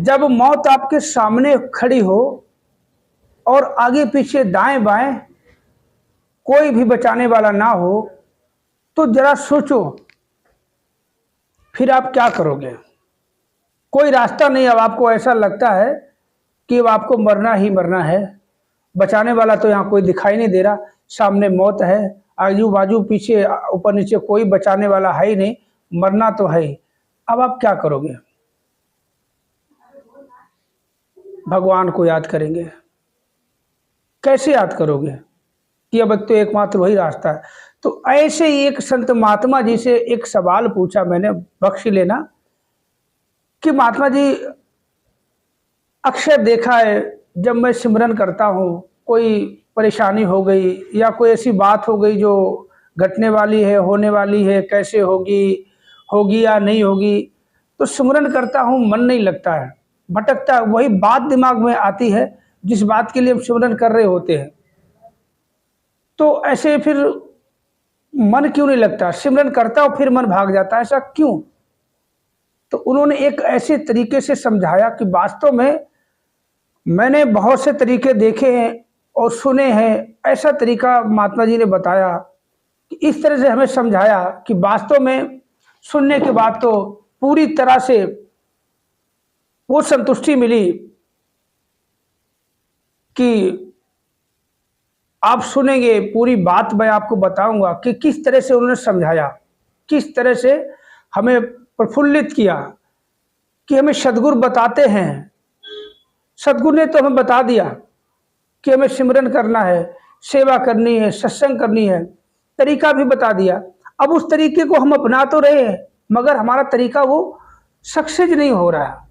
जब मौत आपके सामने खड़ी हो और आगे पीछे दाएं बाएं कोई भी बचाने वाला ना हो, तो जरा सोचो फिर आप क्या करोगे। कोई रास्ता नहीं, अब आपको ऐसा लगता है कि अब आपको मरना ही मरना है। बचाने वाला तो यहाँ कोई दिखाई नहीं दे रहा, सामने मौत है, आजू बाजू पीछे ऊपर नीचे कोई बचाने वाला है ही नहीं, मरना तो है ही। अब आप क्या करोगे? भगवान को याद करेंगे। कैसे याद करोगे कि अब तो एकमात्र वही रास्ता है। तो ऐसे ही एक संत महात्मा जी से एक सवाल पूछा मैंने, बख्श लेना, कि महात्मा जी अक्सर देखा है जब मैं सिमरन करता हूँ, कोई परेशानी हो गई या कोई ऐसी बात हो गई जो घटने वाली है, होने वाली है, कैसे होगी, होगी या नहीं होगी, तो सिमरन करता हूँ, मन नहीं लगता है, भटकता है, वही बात दिमाग में आती है जिस बात के लिए हम सिमरन कर रहे होते हैं। तो ऐसे फिर मन क्यों नहीं लगता? सिमरन करता हूँ फिर मन भाग जाता है, ऐसा क्यों? तो उन्होंने एक ऐसे तरीके से समझाया कि वास्तव में मैंने बहुत से तरीके देखे हैं और सुने हैं, ऐसा तरीका महात्मा जी ने बताया कि इस तरह से हमें समझाया कि वास्तव में सुनने के बाद तो पूरी तरह से वो संतुष्टि मिली कि आप सुनेंगे पूरी बात, मैं आपको बताऊंगा कि किस तरह से उन्होंने समझाया, किस तरह से हमें प्रफुल्लित किया कि हमें सद्गुरु बताते हैं। सद्गुरु ने तो हमें बता दिया कि हमें सिमरन करना है, सेवा करनी है, सत्संग करनी है, तरीका भी बता दिया। अब उस तरीके को हम अपना तो रहे हैं मगर हमारा तरीका वो सक्सेस नहीं हो रहा है।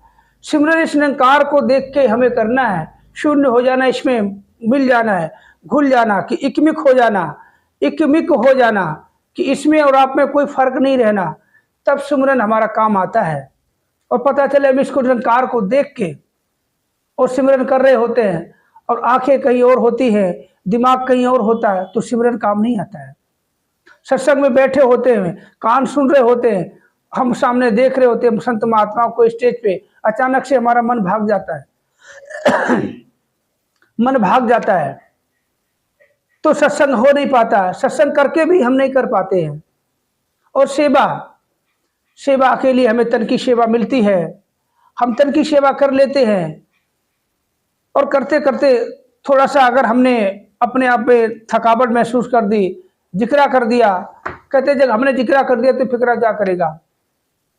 सिमरन इस निरंकार को देख के हमें करना है, शून्य हो जाना, इसमें मिल जाना है, घुल जाना, कि इकमिक हो जाना, इकमिक हो जाना कि इसमें और आप में कोई फर्क नहीं रहना, तब सिमरन हमारा काम आता है। और पता चले हम इसको निरंकार को देख के और सिमरन कर रहे होते हैं और आंखें कहीं और होती हैं, दिमाग कहीं और होता है, तो सिमरन काम नहीं आता है। सत्संग में बैठे होते हैं, कान सुन रहे होते हैं, हम सामने देख रहे होते हैं संत महात्माओं को स्टेज पे, अचानक से हमारा मन भाग जाता है मन भाग जाता है तो सत्संग हो नहीं पाता, सत्संग करके भी हम नहीं कर पाते हैं। और सेवा के लिए हमें तन की सेवा मिलती है, हम तन की सेवा कर लेते हैं और करते करते थोड़ा सा अगर हमने अपने आप पे थकावट महसूस कर दी, जिक्रा कर दिया, कहते जब हमने जिक्रा कर दिया तो फिक्रा क्या करेगा,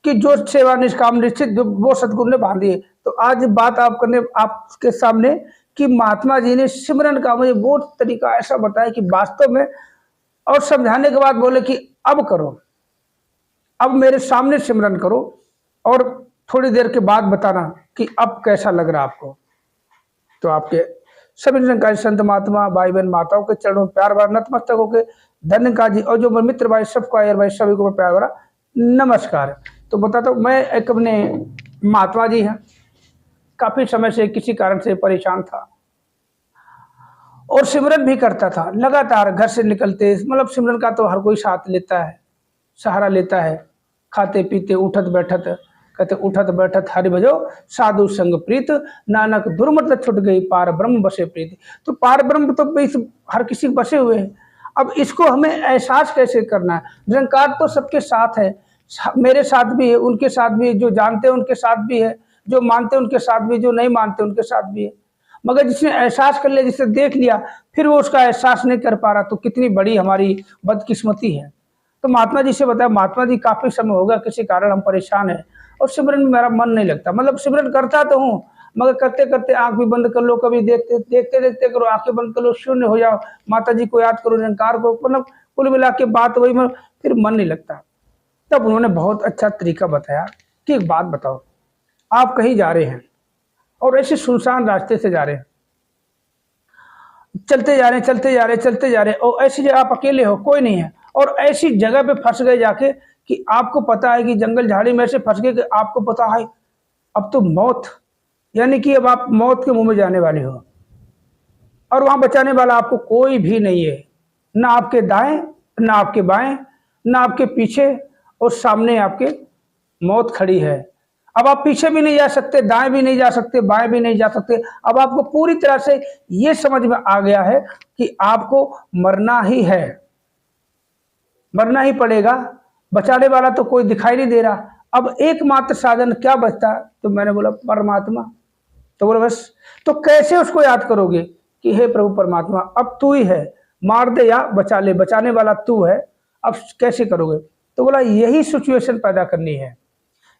कि जो सेवा निष्काम निश्चित वो सदगुरु ने बांधी है। तो आज बात आपके सामने कि महात्मा जी ने सिमरन का मुझे वो तरीका ऐसा बताया कि वास्तव में, और समझाने के बाद बोले कि अब करो, अब मेरे सामने सिमरन करो और थोड़ी देर के बाद बताना कि अब कैसा लग रहा आपको। तो आपके सभी निरंकारी संत महात्मा भाई बहन माताओं के चरणों में प्यार भरा नतमस्तक होकर धन्यवाद जी, और जो मेरे मित्र भाई सबको आयर भाई सभी को मैं प्यार भरा नमस्कार। तो बताता हूँ, मैं एक अपने महात्मा जी हैं, काफी समय से किसी कारण से परेशान था और सिमरन भी करता था लगातार, घर से निकलते, मतलब सिमरन का तो हर कोई साथ लेता है, सहारा लेता है, खाते पीते उठत बैठत, कहते उठत बैठत हरि भजो साधु संग प्रीत, नानक दुर्मत छुट गई पार ब्रह्म बसे प्रीत। तो पार ब्रह्म तो हर किसी बसे हुए हैं। अब इसको हमें एहसास कैसे करना है? निरंकार तो सबके साथ है, मेरे साथ भी है, उनके साथ भी है, जो जानते हैं उनके साथ भी है, जो मानते हैं उनके साथ भी, जो नहीं मानते उनके साथ भी है। मगर जिसने एहसास कर लिया, जिसने देख लिया, फिर वो उसका एहसास नहीं कर पा रहा, तो कितनी बड़ी हमारी बदकिस्मती है। तो महात्मा जी से बताया, महात्मा जी काफी समय होगा किसी कारण हम परेशान है और सिमरन में मेरा मन नहीं लगता, मतलब सिमरन करता तो हूँ मगर करते करते आंख भी बंद कर लो, कभी देखते देखते देखते करो, आंखें बंद कर लो, शून्य हो जाओ, माता जी को याद करो, निरंकार को, मतलब कुल मिला के बात वही, फिर मन नहीं लगता। तब उन्होंने बहुत अच्छा तरीका बताया कि एक बात बताओ, आप कहीं जा रहे हैं और ऐसे सुनसान रास्ते से जा रहे हैं, चलते जा रहे हैं, चलते जा रहे हैं, चलते जा रहे हैं, और ऐसी जगह आप अकेले हो, कोई नहीं है, और ऐसी जगह पे फंस गए जाके कि आपको पता है कि जंगल झाड़ी में से फंस गए कि आपको पता है अब तो मौत, यानी कि अब आप मौत के मुंह में जाने वाले हो और वहां बचाने वाला आपको कोई भी नहीं है, ना आपके दाएं, ना आपके बाएं, ना आपके पीछे, और सामने आपके मौत खड़ी है। अब आप पीछे भी नहीं जा सकते, दाएं भी नहीं जा सकते, बाएं भी नहीं जा सकते। अब आपको पूरी तरह से ये समझ में आ गया है कि आपको मरना ही है, मरना ही पड़ेगा, बचाने वाला तो कोई दिखाई नहीं दे रहा। अब एकमात्र साधन क्या बचता? तो मैंने बोला परमात्मा। तो बोला बस, तो कैसे उसको याद करोगे कि हे प्रभु परमात्मा अब तू ही है, मार दे या बचा ले, बचाने वाला तू है, अब कैसे करोगे? तो बोला यही सिचुएशन पैदा करनी है,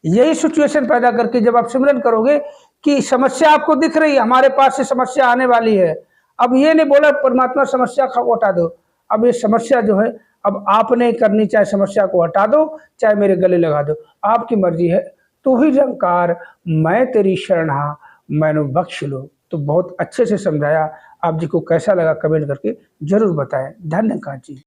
यही सिचुएशन पैदा करके जब आप सिमरन करोगे कि समस्या आपको दिख रही है, हमारे पास से समस्या आने वाली है। अब ये नहीं बोला परमात्मा समस्या को हटा दो, अब ये समस्या जो है अब आपने करनी, चाहे समस्या को हटा दो चाहे मेरे गले लगा दो, आपकी मर्जी है। तू ही निरंकार, मैं तेरी शरण हा, मैंने बख्श लो। तो बहुत अच्छे से समझाया। आप जी को कैसा लगा कमेंट करके जरूर बताएं। धन्यवाद जी।